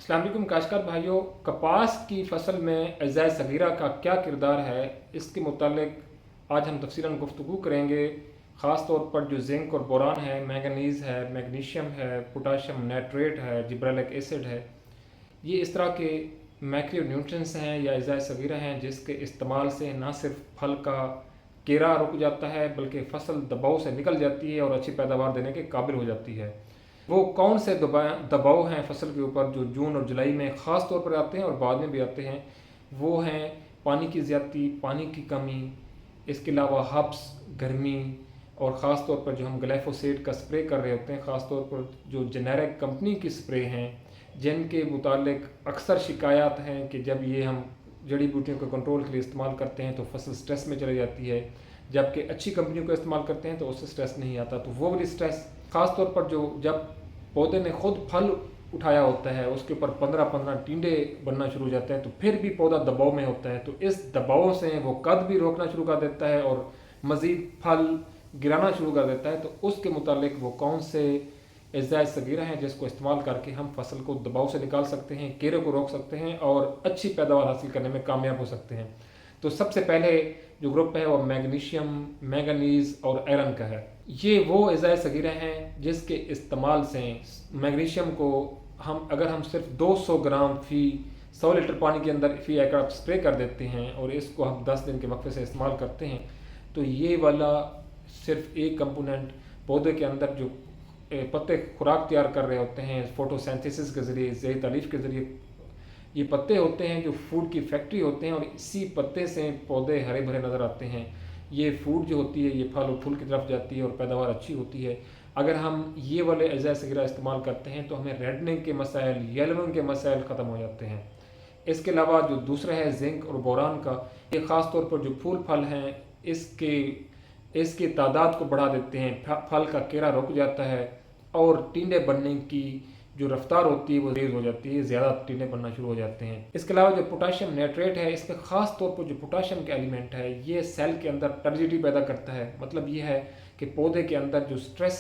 अस्सलाम वालेकुम काश्तकार भाइयों, कपास की फसल में अज़ाय सगीरा का क्या किरदार है, इसके मुतालिक आज हम तफसीलन गुफ्तगू करेंगे। ख़ास तौर पर जो जिंक और बोरान है, मैंगनीज़ है, मैग्नीशियम है, पोटाशियम नाइट्रेट है, जिब्रेलिक एसिड है, ये इस तरह के मैक्रो न्यूट्रिएंट्स हैं या अज़ाय सगीरा हैं जिसके इस्तेमाल से ना सिर्फ फल का केरा रुक जाता है बल्कि फसल दबाव से निकल जाती है और अच्छी पैदावार देने के काबिल हो जाती है। वो कौन से दबाव हैं फसल के ऊपर जो जून और जुलाई में ख़ास तौर पर आते हैं और बाद में भी आते हैं? वो हैं पानी की ज़्यादती, पानी की कमी, इसके अलावा हब्स, गर्मी, और ख़ास तौर पर जो हम ग्लाइफोसेट का स्प्रे कर रहे होते हैं, ख़ास तौर पर जो जेनेरिक कंपनी की स्प्रे हैं जिनके मुतालिक अक्सर शिकायत हैं कि जब ये हम जड़ी बूटियों को कंट्रोल के लिए इस्तेमाल करते हैं तो फसल स्ट्रेस में चली जाती है, जबकि अच्छी कंपनियों को इस्तेमाल करते हैं तो उससे स्ट्रेस नहीं आता। तो वो वाली स्ट्रेस ख़ास तौर पर जो जब पौधे ने खुद फल उठाया होता है उसके ऊपर 15-15 टींडे बनना शुरू हो जाते हैं तो फिर भी पौधा दबाव में होता है, तो इस दबाव से वो कद भी रोकना शुरू कर देता है और मज़ीद फल गिराना शुरू कर देता है। तो उसके मुतालिक वो कौन से अज़ाय सगीरा हैं जिसको इस्तेमाल करके हम फसल को दबाव से निकाल सकते हैं, कीड़े को रोक सकते हैं और अच्छी पैदावार हासिल करने में कामयाब हो सकते हैं। तो सबसे पहले जो ग्रुप है वो मैग्नीशियम, मैंगनीज़ और आयरन का है। ये वो अज़ाय सगीरा हैं जिसके इस्तेमाल से मैग्नीशियम को अगर हम सिर्फ 200 ग्राम फ़ी 100 लीटर पानी के अंदर फ़ी एकड़ स्प्रे कर देते हैं और इसको हम 10 दिन के वक्फे से इस्तेमाल करते हैं तो ये वाला सिर्फ एक कंपोनेंट पौधे के अंदर जो पत्ते खुराक तैयार कर रहे होते हैं फोटोसिंथेसिस के ज़रिए, ज़ेर तालीफ के ज़रिए, ये पत्ते होते हैं जो फूड की फैक्ट्री होते हैं और इसी पत्ते से पौधे हरे भरे नज़र आते हैं। ये फूड जो होती है ये फल और फूल की तरफ जाती है और पैदावार अच्छी होती है। अगर हम ये वाले अज़ाय सगीरा इस्तेमाल करते हैं तो हमें रेडनिंग के मसाइल, येलोइंग के मसाइल ख़त्म हो जाते हैं। इसके अलावा जो दूसरा है जिंक और बोरान का, ये ख़ास तौर पर जो फूल फल हैं इसकी तादाद को बढ़ा देते हैं, फल का केरा रुक जाता है और टींडे बनने की जो रफ्तार होती है वो तेज़ हो जाती है, ज़्यादा टींडे बनना शुरू हो जाते हैं। इसके अलावा जो पोटाशियम नाइट्रेट है, इसके ख़ास तौर पर जो पोटाशियम का एलिमेंट है ये सेल के अंदर टर्जिडिटी पैदा करता है। मतलब ये है कि पौधे के अंदर जो स्ट्रेस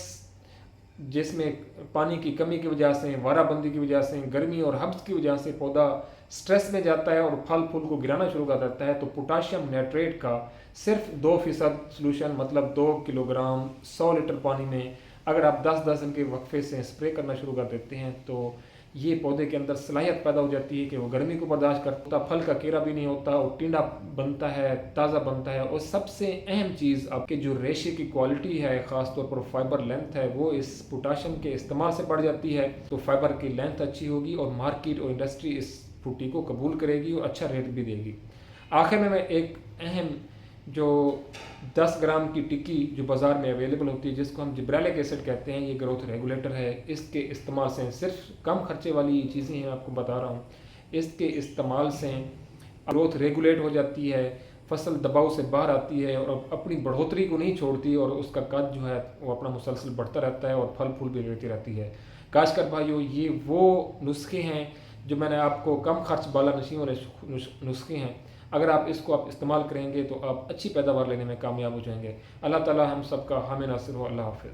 जिसमें पानी की कमी की वजह से, वाराबंदी की वजह से, गर्मी और हब्स की वजह से पौधा स्ट्रेस में जाता है और फल फूल को गिराना शुरू कर देता है, तो पोटाशियम नाइट्रेट का सिर्फ 2% सोल्यूशन मतलब 2 किलोग्राम 100 लीटर पानी में अगर आप 10-10 दिन के वक्फे से स्प्रे करना शुरू कर देते हैं तो ये पौधे के अंदर सलाहियत पैदा हो जाती है कि वो गर्मी को बर्दाश्त करता, फल का केरा भी नहीं होता और टिंडा बनता है, ताज़ा बनता है। और सबसे अहम चीज़ आपके जो रेशे की क्वालिटी है, ख़ास तौर पर फाइबर लेंथ है, वो इस पोटाशियम के इस्तेमाल से बढ़ जाती है। तो फाइबर की लेंथ अच्छी होगी और मार्केट और इंडस्ट्री इस फ्रूटी को कबूल करेगी और अच्छा रेट भी देगी। आखिर में मैं एक अहम जो 10 ग्राम की टिक्की जो बाज़ार में अवेलेबल होती है जिसको हम जिब्रेलिक एसिड कहते हैं, ये ग्रोथ रेगुलेटर है। इसके इस्तेमाल से सिर्फ कम खर्चे वाली चीज़ें हैं आपको बता रहा हूँ, इसके इस्तेमाल से ग्रोथ रेगुलेट हो जाती है, फसल दबाव से बाहर आती है और अपनी बढ़ोतरी को नहीं छोड़ती और उसका कद जो है वो अपना मुसलसल बढ़ता रहता है और फल फूल भी लेती रहती है। काश्तकार भाइयों, ये वो नुस्खे हैं जो मैंने आपको कम खर्च बाला नशीं वाले नुस्खे हैं। अगर आप इसको इस्तेमाल करेंगे तो आप अच्छी पैदावार लेने में कामयाब हो जाएंगे। अल्लाह ताला हम सबका हामी नासिर हो। अल्लाह हाफ़िज़।